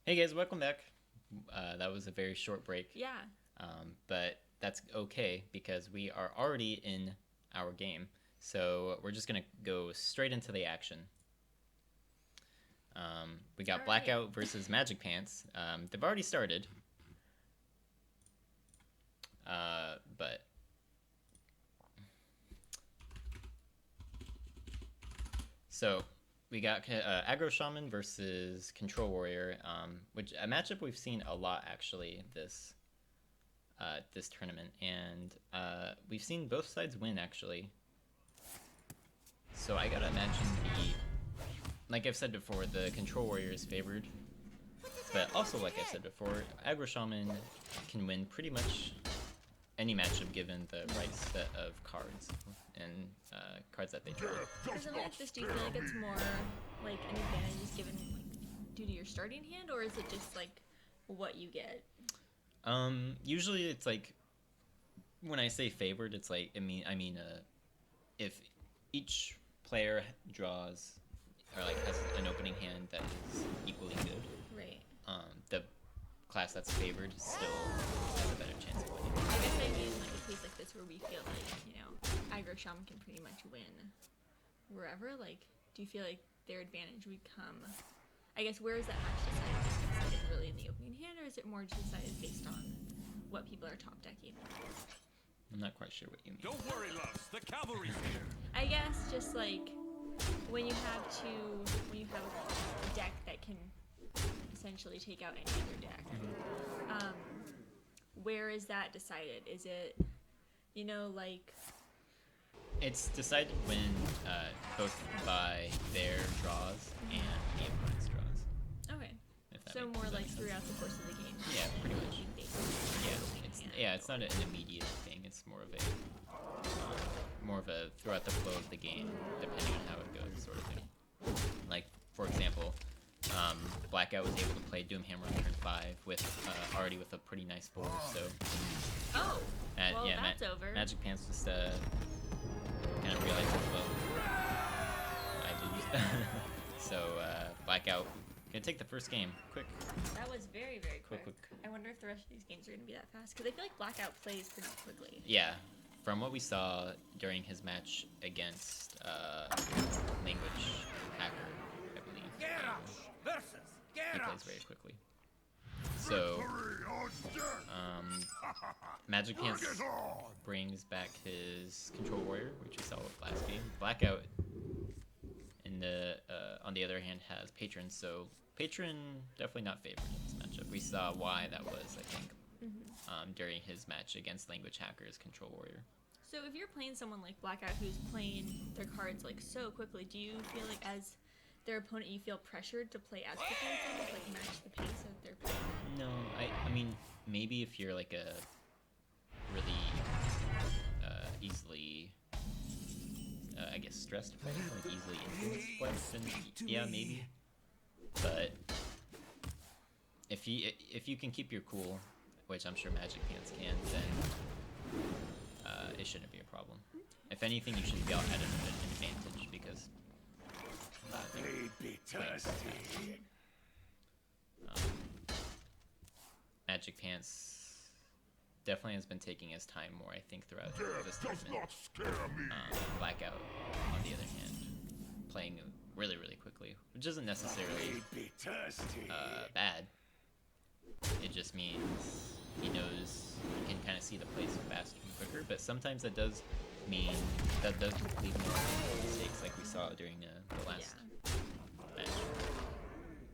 Hey guys, welcome back. That was a very short break, Yeah. but that's okay because we are already in our game. So we're just gonna go straight into the action. We got All right. Blackout versus Magic Pants. They've already started, but so we got Aggro Shaman versus Control Warrior, which a matchup we've seen a lot actually this tournament, and we've seen both sides win actually. So I gotta imagine like I've said before, the Control Warrior is favored, but also like I said before, Aggro Shaman can win pretty much any matchup given the right set of cards and cards that they draw. For something like this, do you feel like it's more like an advantage is given like due to your starting hand, or is it just like what you get? Usually it's like when I say favored, it's like if each player draws or like has an opening hand that is equally good, Right. the class that's favored still has a better chance of winning. I guess I mean like a case like this where we feel like, Aggro Shaman can pretty much win wherever. Like, do you feel like their advantage would come? I guess where is that match decided? Is it decided really in the opening hand, or is it more decided based on what people are top decking? I'm not quite sure what you mean. Don't worry, loves. The cavalry's here. I guess just like when you have a deck that can essentially take out any other deck. Where is that decided? Is it, like... It's decided when both by their draws and the opponent's draws. Okay. If that So makes- more does that like make sense? throughout the course of the game. Yeah, pretty much. Yeah. It's not an immediate thing. It's more of a throughout the flow of the game, depending on how it goes, sort of thing. Like for example, Blackout was able to play Doomhammer on turn 5 with already with a pretty nice board. So Oh. Well, yeah, that's over. Magic Pants just kind of realized as well. I lose. So Blackout gonna take the first game. Quick. That was very, very quick. Quick. I wonder if the rest of these games are going to be that fast, because I feel like Blackout plays pretty quickly. Yeah, from what we saw during his match against Language Hacker, I believe, he plays very quickly. So, Magic Pants brings back his Control Warrior, which we saw with last game. Blackout, on the other hand, has Patron, so Patron definitely not favored in this matchup. We saw why that was, I think, during his match against Language Hacker's Control Warrior. So if you're playing someone like Blackout who's playing their cards like so quickly, do you feel like as their opponent you feel pressured to play as quickly as them, to like match the pace that they're playing? No, I mean, maybe if you're like a really easily, I guess, stressed player, like easily influenced player, then yeah, maybe. But if you can keep your cool, which I'm sure Magic Pants can, then it shouldn't be a problem. If anything, you should be out at an advantage because Magic Pants definitely has been taking his time more, I think, throughout this tournament. Blackout, on the other hand, playing really, really quickly, which isn't necessarily bad. It just means he knows he can kind of see the plays faster and quicker, but sometimes that does mean that does lead more mistakes, like we saw during the last match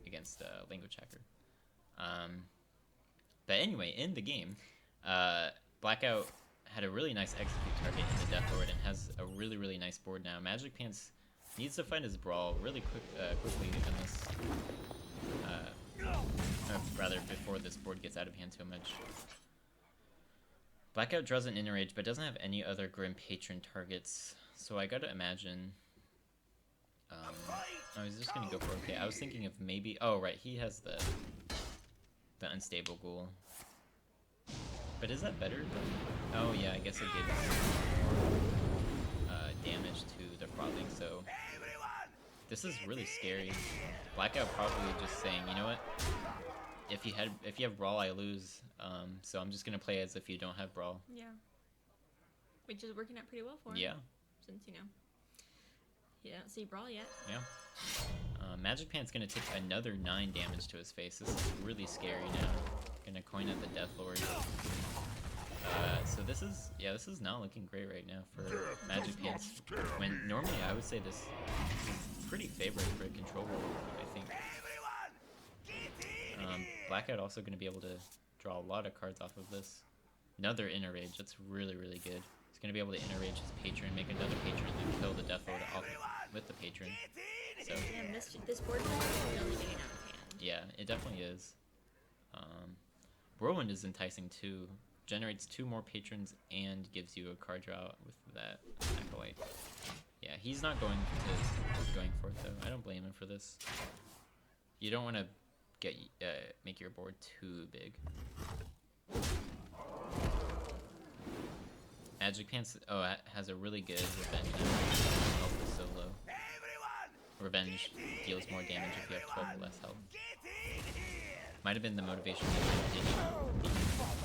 against Language Hacker. But anyway, in the game, Blackout had a really nice execute target in the Death Lord and has a really, really nice board now. Magic Pants needs to find his brawl really quickly in this, rather before this board gets out of hand too much. Blackout draws an Inner Rage, but doesn't have any other Grim Patron targets, so I gotta imagine. I was just gonna go for okay. I was thinking of maybe. Oh right, he has the Unstable Ghoul. But is that better? Oh yeah, I guess it gives more damage to the frothing. So this is really scary. Blackout probably just saying, you know what? if you have Brawl, I lose. So I'm just gonna play as if you don't have Brawl. Yeah. Which is working out pretty well for him. Yeah. Since, you know, you don't see Brawl yet. Yeah. Magic Pant's gonna take another 9 damage to his face. This is really scary now. Gonna coin at the Death Lord. So this is not looking great right now for Magic Pants. When normally I would say this is pretty favorable for a control role, I think. Blackout also gonna be able to draw a lot of cards off of this. Another Inner Rage, that's really, really good. He's gonna be able to Inner Rage his Patron, make another Patron, and kill the Death Lord off with the Patron. So Damn, this board is really getting out of hand. yeah, it definitely is. Whirlwind is enticing too. Generates 2 more patrons and gives you a card draw with that Acolyte. Yeah, he's not going for it though. I don't blame him for this. You don't want to make your board too big. Magic Pants has a really good revenge. Health is so low. Revenge deals more damage if you have 12 or less health. Might have been the motivation to continue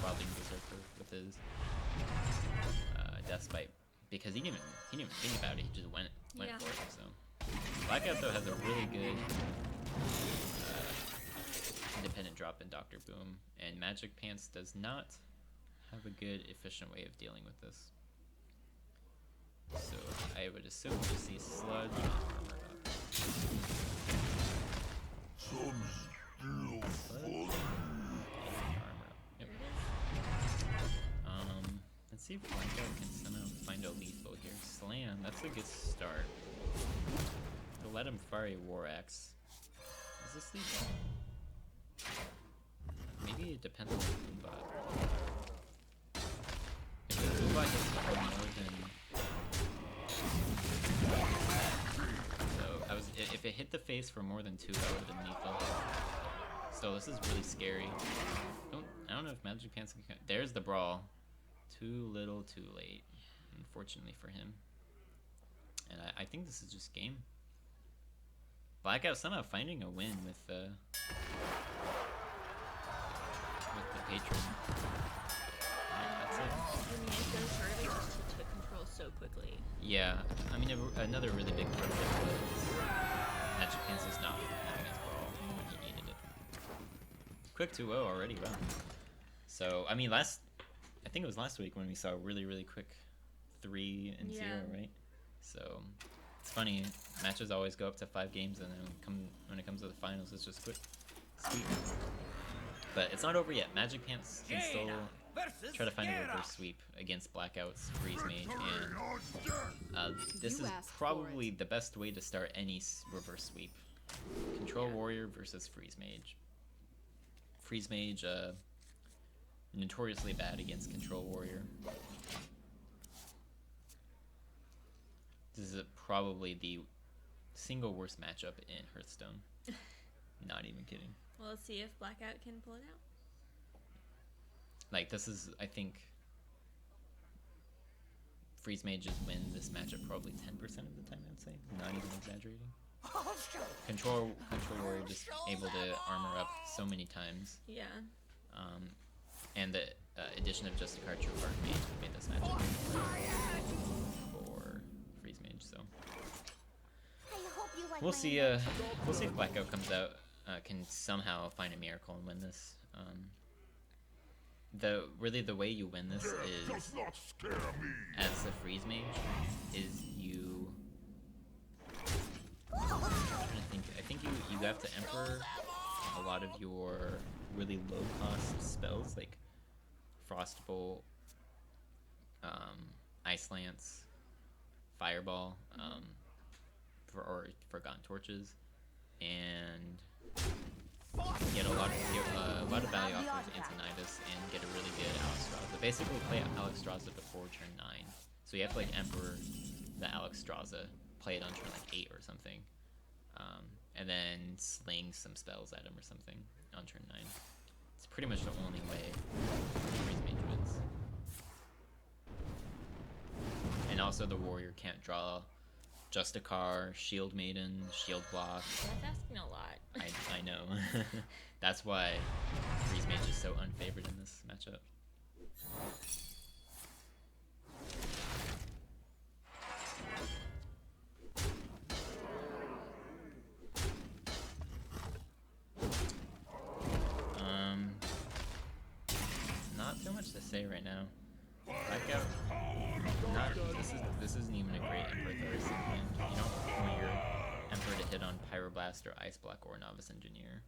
robbing Berserker with his Death Spite, because he didn't even think about it. He just went for it. So Blackout though has a really good independent drop in Dr. Boom, and Magic Pants does not have a good efficient way of dealing with this. So I would assume we'll see Sludge and Armor Up. Yep. Let's see if Blackout can somehow find a lethal here. Slam, that's a good start. To let him fire a War Axe. Is this lethal? Maybe it depends on the Boombot. If the Boombot hits for more than... So, if it hit the face for more than 2, that would have been lethal. So this is really scary. I don't know if Magic Pants can... There's the Brawl. Too little, too late. Unfortunately for him. And I think this is just game. Blackout somehow finding a win with the Patron. That's it. I mean, it's so hard to control so quickly. Yeah, I mean, another really big part of it was Magic Pants is not having his Brawl when he needed it. Quick 2-0 already, wow. So, I mean, I think it was last week when we saw a really, really quick 3-0, right? So, it's funny, matches always go up to 5 games, and then when it comes to the finals, it's just quick, sweep. But it's not over yet. Magic Pants can still try to find a reverse sweep against Blackout's Freeze Mage, and this is probably the best way to start any reverse sweep. Control Warrior versus Freeze Mage. Freeze Mage, notoriously bad against Control Warrior. This is probably the single worst matchup in Hearthstone. Not even kidding. Well, let's see if Blackout can pull it out. Like, this is, I think, Freeze Mages win this matchup probably 10% of the time, I would say. Not even exaggerating. Control Warrior just able to armor up so many times. Yeah. And the addition of just a card True Heart made this matchup for Freeze Mage, so. We'll see if Blackout comes out, can somehow find a miracle and win this. The way you win this is, as the Freeze Mage, is you... I'm trying to think. I think you have to Emperor a lot of your really low cost spells, like Frost Bolt, Ice Lance, Fireball, or Forgotten Torches, and get a lot of value off of Antonidas and get a really good Alexstrasza. Basically play Alexstrasza before turn 9. So you have to like Emperor the Alexstrasza, play it on turn like 8 or something, and then sling some spells at him or something on turn 9. It's pretty much the only way Freeze Mage wins. And also the Warrior can't draw Just a car, Shield Maiden, Shield Block. That's asking a lot. I know. That's why Freeze Mage is so unfavored in this matchup. Not so much to say right now. Blackout. This isn't even a great Emperor Thorison hand. You don't want your Emperor to hit on Pyroblast or Ice Block or Novice Engineer.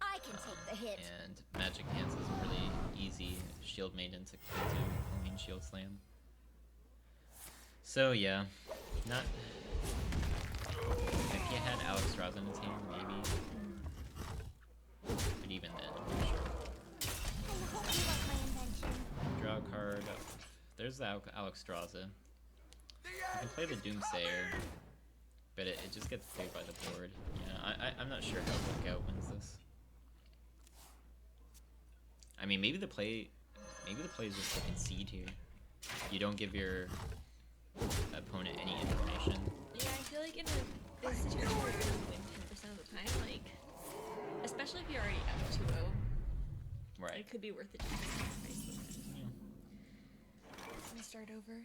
I can take the hit. And Magic Pants is really easy. Shield Maiden to Queen Shield Slam. So yeah, not. If you had Alex Ross in his hand, maybe. But even then, I'm not sure. Draw a card. There's the Alex Straza. You can play the Doomsayer, but it just gets played by the board. Yeah, I'm not sure how Blackout wins this. I mean, maybe the play is just to concede here. You don't give your opponent any information. Yeah, I feel like in a situation where you're gonna win 10% of the time, like, especially if you're already up 2-0, Right. it could be worth it to sacrifice the win. Yeah. And start over.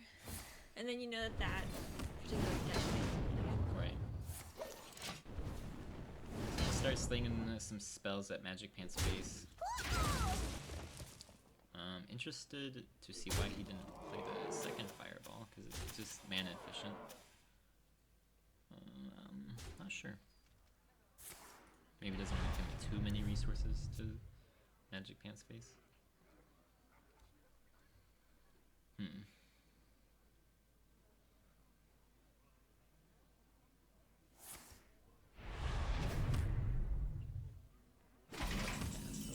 And then you know that particular deck might Right. Start slinging some spells at Magic Pants' face. Interested to see why he didn't play the second Fireball, because it's just mana efficient. Not sure. Maybe doesn't want to give too many resources to Magic Pants' face.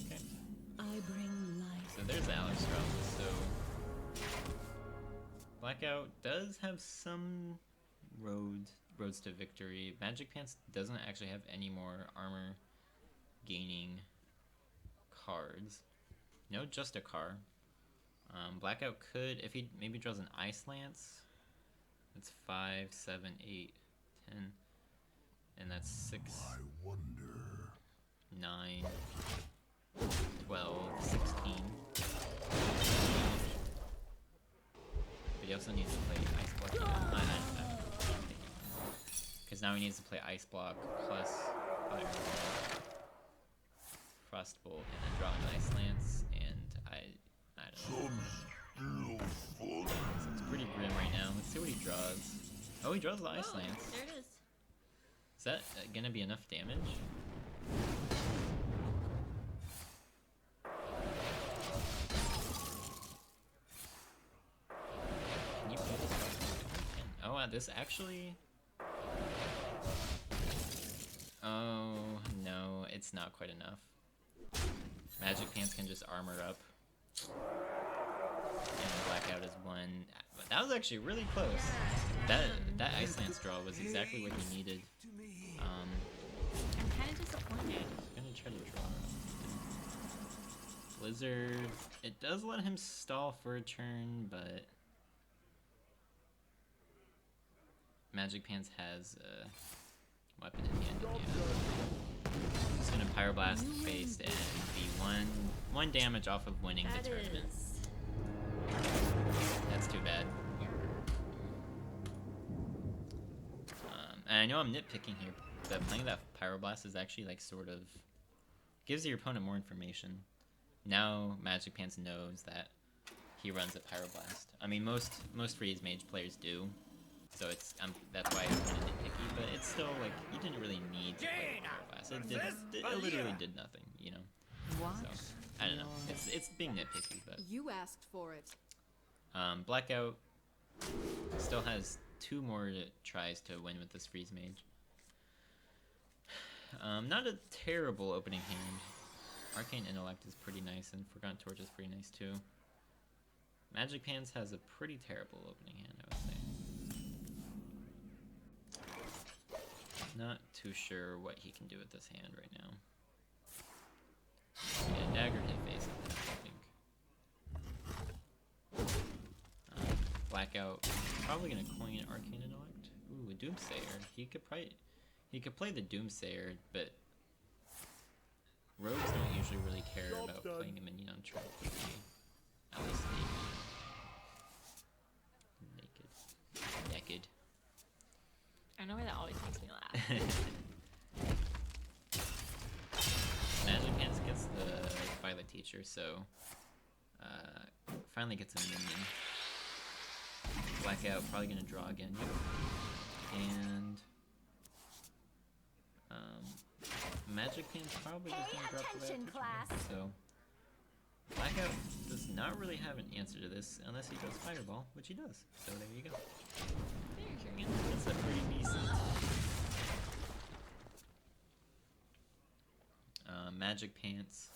Okay. I bring life. So there's Alex Strauss. So Blackout does have some roads to victory. Magic Pants doesn't actually have any more armor gaining cards. No, just a car. Blackout could, if he maybe draws an Ice Lance. That's 5, 7, 8, 10, and that's 6. I wonder. 9, 12, 16. But he also needs to play Ice Block. Because now he needs to play Ice Block plus Fire, Frostbolt, and then draw an Ice Lance, and I don't know. So it's pretty grim right now. Let's see what he draws. Oh, he draws the Ice Oh, Lance. there it is. Is that gonna be enough damage? Can you play this? Oh wow, this actually... Oh no, it's not quite enough. Magic Pants can just armor up. And Blackout is 1. That was actually really close. Yeah. That Ice Lance draw was exactly what he needed. I'm kind of disappointed. I'm gonna try to draw. Blizzard. It does let him stall for a turn, but Magic Pants has a weapon in hand. Yeah. Just gonna Pyroblast face and be one damage off of winning the tournament. That's too bad. And I know I'm nitpicking here, but playing that Pyroblast is actually like sort of gives your opponent more information. Now Magic Pants knows that he runs a Pyroblast. I mean, most Freeze Mage players do, so it's that's why I'm kind of nitpicky. But it's still like you didn't really need to play Pyroblast. It literally did nothing, you know. What? So I don't know. It's being nitpicky, but You asked for it. Blackout still has 2 more tries to win with this Freeze Mage. Not a terrible opening hand. Arcane Intellect is pretty nice, and Forgotten Torch is pretty nice too. Magic Pants has a pretty terrible opening hand, I would say. Not too sure what he can do with this hand right now. Yeah, Dagger hit face, I think. Blackout, probably gonna coin Arcane Intellect. Doomsayer. He could play the Doomsayer, but rogues don't usually really care about playing a minion on turn 3. At least naked. I know why that always makes me laugh. Magic Hands gets the Violet Teacher, so finally gets a minion. Blackout probably gonna draw again. Yep. And Magic Hands probably just gonna drop the Violet Teacher. So Blackout does not really have an answer to this unless he does Fireball, which he does. So there you go. There's your answer. It's a pretty decent. Magic Pants.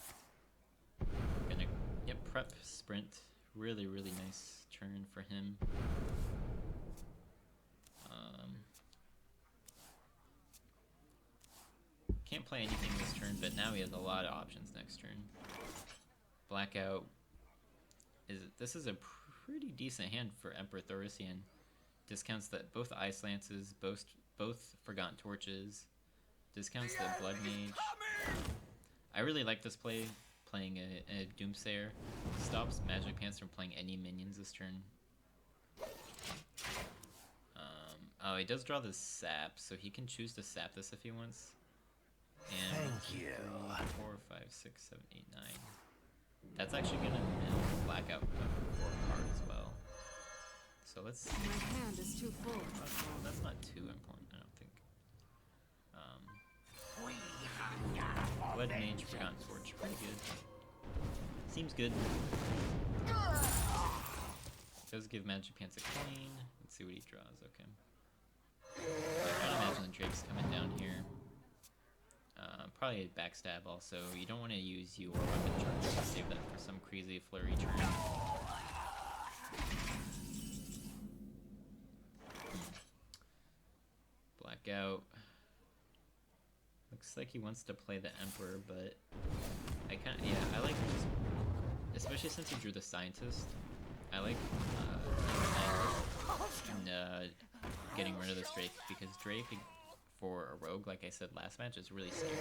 Gonna prep sprint. Really nice turn for him. Can't play anything this turn, but now he has a lot of options next turn. Blackout this is a pretty decent hand for Emperor Thorician. Discounts that both Ice Lances, both Forgotten Torches, discounts the Blood Mage. I really like this play, playing a Doomsayer. Stops Magic Pants from playing any minions this turn. Oh, he does draw the Sap, so he can choose to sap this if he wants. And Thank you. 3, 4, 5, 6, 7, 8, 9. That's actually gonna mill Blackout 4 card as well. So let's see. My hand is too full. That's not too important, I don't think. Blood Mage, Forgotten Torch, pretty good. Seems good. Does give Magic Pants a coin. Let's see what he draws. Okay. I can't imagine the Drake's coming down here. Probably a backstab also. You don't want to use your weapon charge to save that for some crazy flurry turn. Blackout. Looks like he wants to play the Emperor, but I like just, especially since he drew the Scientist, I like getting rid of this Drake, because Drake, for a rogue, like I said last match, is really scary.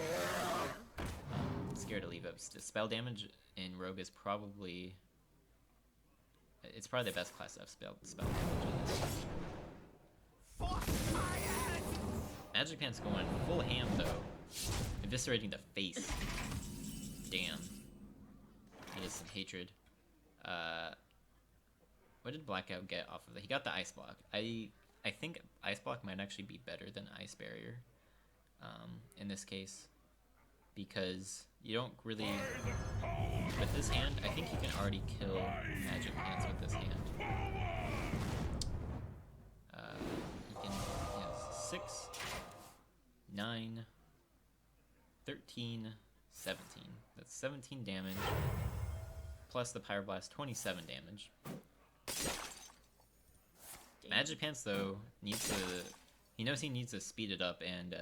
Scared to leave up. Spell damage in rogue is probably the best class of spell damage. Magic Pants going full ham though, eviscerating the face. Damn. That is some hatred. What did Blackout get off of that? He got the Ice Block. I think Ice Block might actually be better than Ice Barrier in this case, because you don't really, with this hand, I think you can already kill Magic Pants with this hand. He has 6, 9, 13, 17. That's 17 damage, plus the Pyro Blast, 27 damage. Magic Pants, though, he knows he needs to speed it up, and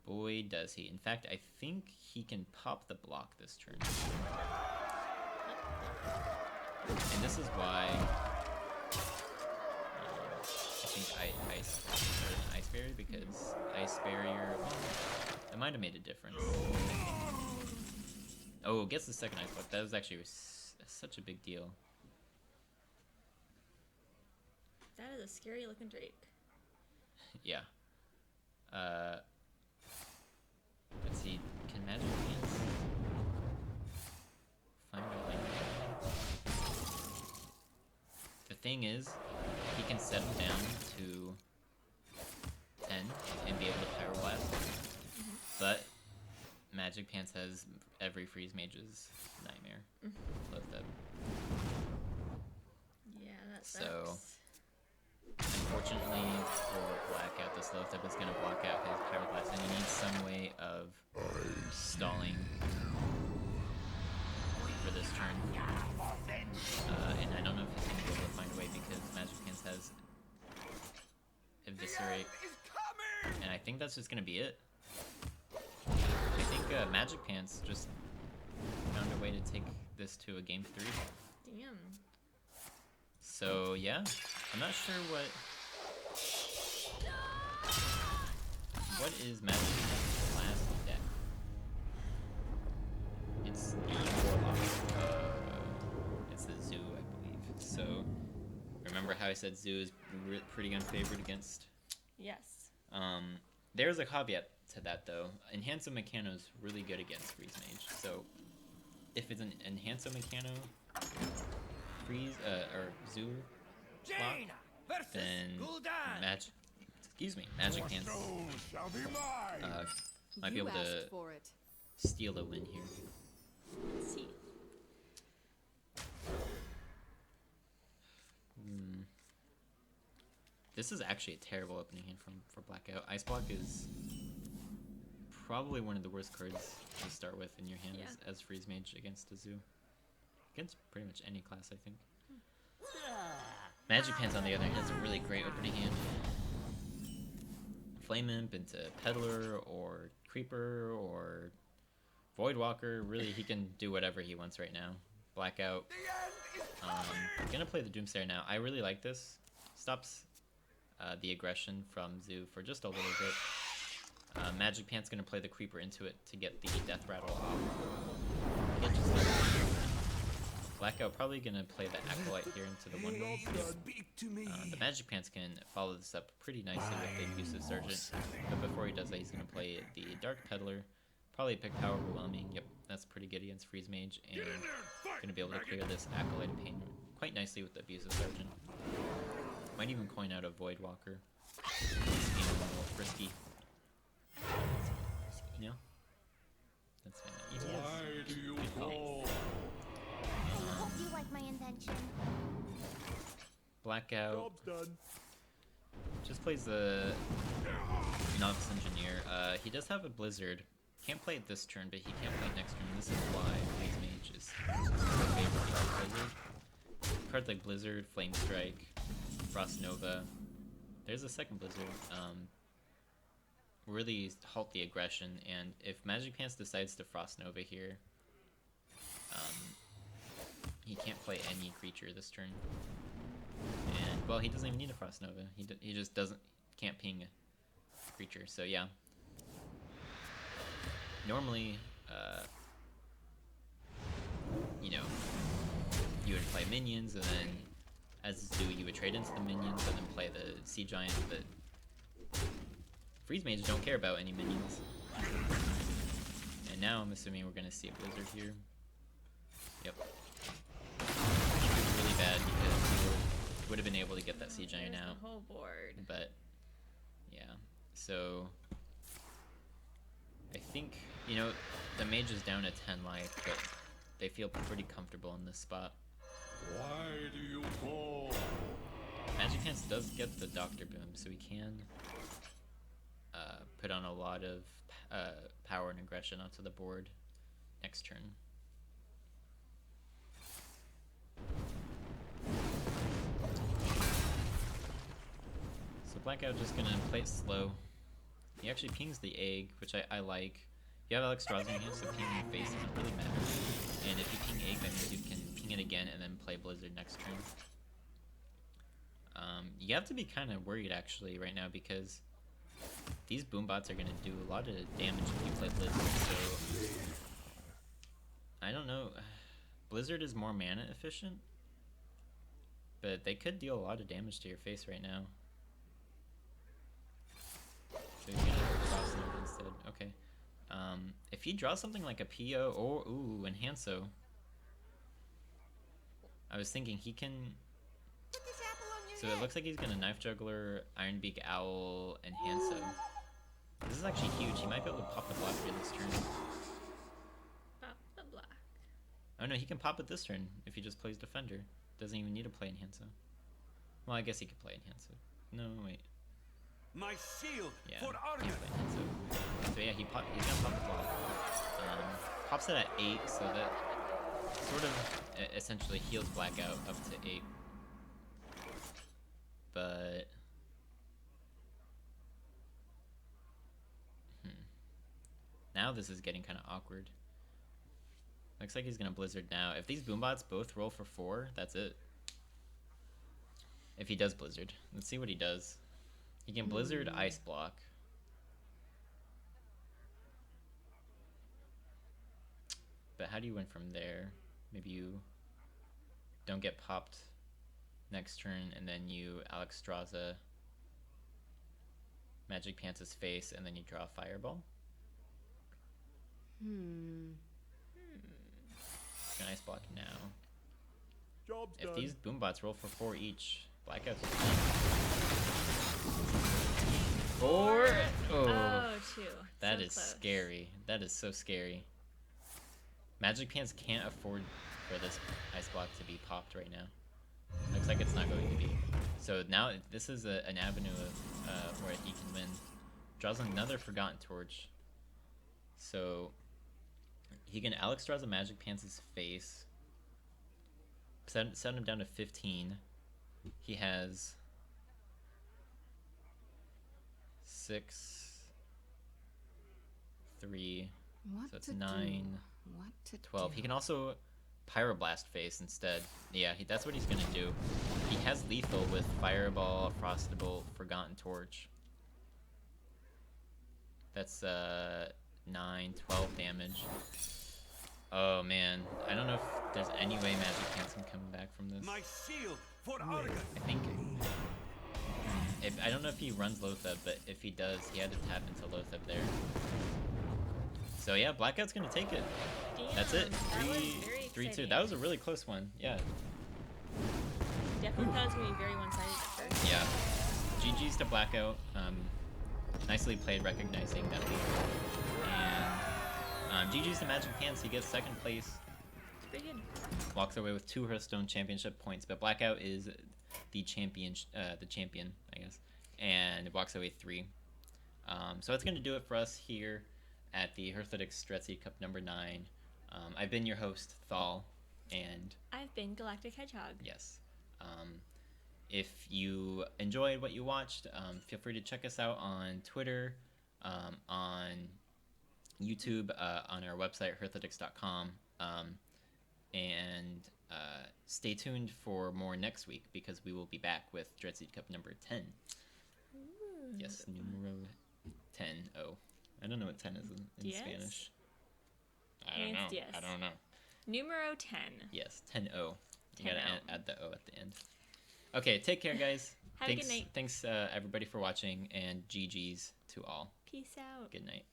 boy does he. In fact, I think he can pop the block this turn. And this is why I think Ice better than Ice Barrier, because Ice Barrier, it might have made a difference. Oh, gets the second Ice Block. That was actually such a big deal. That is a scary looking Drake. Yeah. Let's see. Can Magic Pants find a lane? The thing is, he can set him down to 10 and be able to Pyro Blast. But Magic Pants has every Freeze Mage's nightmare. Love that. Yeah, that sucks. So, unfortunately for Blackout, this low step is going to block out his Pyro Blast, and he needs some way of stalling for this turn. And I don't know if he's going to be able to find a way, because Magic Pants has Eviscerate, and I think that's just going to be it. I think Magic Pants just found a way to take this to a game 3. Damn. So yeah, I'm not sure what what is Magic's last deck? It's the Warlock. It's the Zoo, I believe. So, remember how I said Zoo is pretty unfavored against? Yes. There's a caveat to that, though. Enhancer Mechano is really good against Freeze Mage. So, if it's an Enhancer Mechano, Freeze, or Zoo block, then Magic Hands might be You able to asked for it. steal a win here. Let's see. This is actually a terrible opening hand for Blackout. Ice Block is probably one of the worst cards to start with in your hand as Freeze Mage against a Zoo. Against pretty much any class, I think. Magic Pants, on the other hand, has a really great opening hand. Flame Imp into Peddler or Creeper or Voidwalker. Really, he can do whatever he wants right now. Blackout. Gonna play the Doomsayer now. I really like this. Stops the aggression from Zoo for just a little bit. Magic Pant's gonna play the Creeper into it to get the Death Rattle off. He'll just Blackout probably gonna play the Acolyte here into the 1/1. The Magic Pants can follow this up pretty nicely with the Abusive Sergeant, but before he does that, he's gonna play the Dark Peddler. Probably pick Power Overwhelming. Yep, that's pretty good against Freeze Mage, and gonna be able to clear this Acolyte of Pain quite nicely with the Abusive Sergeant. Might even coin out a Voidwalker. It's being a little frisky. Yeah, that's fine. Why do you call? I hope you like my invention. Blackout Job's done. just plays the Novice Engineer. He does have a Blizzard. Can't play it this turn, but he can play it next turn. This is why Freeze Mage is my favorite card. Blizzard. Cards like Blizzard, Flame Strike, Frost Nova. There's a second Blizzard. Really halt the aggression, and if Magic Pants decides to Frost Nova here, he can't play any creature this turn. And well, he doesn't even need a Frost Nova. He just can't ping a creature. So yeah. Normally, you know, you would play minions, and then as Zoo, you would trade into the minions, and then play the Sea Giant. But Freeze Mages don't care about any minions. And now I'm assuming we're gonna see a Blizzard here. Yep. It's really bad because you would have been able to get that Sea Giant There's out. the whole board. But yeah, so I think, you know, the mage is down at 10 life, but they feel pretty comfortable in this spot. Why do you call? Magic Hands does get the Doctor Boom, so he can put on a lot of power and aggression onto the board next turn. So Blackout just gonna play it slow. He actually pings the egg, which I like. You have Alex Straws in your hand, so pinging your face doesn't really matter. And if you ping egg, that means you can ping it again and then play Blizzard next turn. You have to be kind of worried actually right now because these boombots are going to do a lot of damage if you play Blizzard. So I don't know. Blizzard is more mana efficient, but they could deal a lot of damage to your face right now. So you're gonna cross them instead. Okay. If he draws something like a PO or Enhanso, I was thinking he can. So it looks like he's gonna Knife Juggler, Ironbeak Owl, and Hanso. This is actually huge. He might be able to pop the block here this turn. Pop the block. Oh no, he can pop it this turn if he just plays Defender. Doesn't even need to play Enhanso. Well, I guess he could play Enhanso. No, wait. My shield Yeah, for he Argus. can't play Enhanso. So yeah, he's gonna pop the block. Pops it at 8, so that sort of essentially heals Blackout up to 8. But now this is getting kind of awkward. Looks like he's gonna Blizzard now. If these boombots both roll for 4, that's it. If he does Blizzard, let's see what he does. He can Blizzard Ice Block. how do you win from there? Maybe you don't get popped next turn, and then you Alexstrasza Magic Pants' face, and then you draw a Fireball. Can ice block now. Job's If done. these boombots roll for 4 each, Blackout's 4. Oh, 2. that So is close. scary. That is so scary. Magic Pants can't afford for this ice block to be popped right now. Looks like it's not going to be. So now this is an avenue of where he can win. Draws another Forgotten Torch. So he can Alexstrasza Magic Pants' face. Set him down to 15. He has 6, 3, What so it's to 9, do? What to 12. do? He can also Pyroblast face instead. Yeah, that's what he's gonna do. He has lethal with Fireball, Frostable, Forgotten Torch. That's 9, 12 damage. Oh man, I don't know if there's any way Magic Pants can come back from this. My shield for Argus. I think I don't know if he runs Lothab, but if he does, he had to tap into Lothab there. So yeah, Blackout's gonna take it. Damn, That's it. that was 3, very 3-2. exciting. That was a really close one. Yeah. Definitely thought it was gonna be very one-sided at first. Yeah. GG's to Blackout. Nicely played, recognizing that lead. And GG's to Magic Pants. He gets 2nd place. It's pretty good. Walks away with 2 Hearthstone championship points, but Blackout is the champion, I guess, and walks away 3. So that's gonna do it for us here at the Hearthlytics Dreadsteed Cup number 9. I've been your host, Thal, and I've been Galactic Hedgehog. yes. If you enjoyed what you watched, feel free to check us out on Twitter, on YouTube, on our website, hearthlytics.com, and stay tuned for more next week because we will be back with Dreadsteed Cup number 10. Ooh. Yes, numero 10. Oh, I don't know what 10 is in Diez? Spanish. I think don't know. it's diez. I don't know. Numero 10. Yes, 10-0. You gotta 10-0. add the O at the end. Okay, take care, guys. Have a good night. Thanks, everybody, for watching, and GG's to all. Peace out. Good night.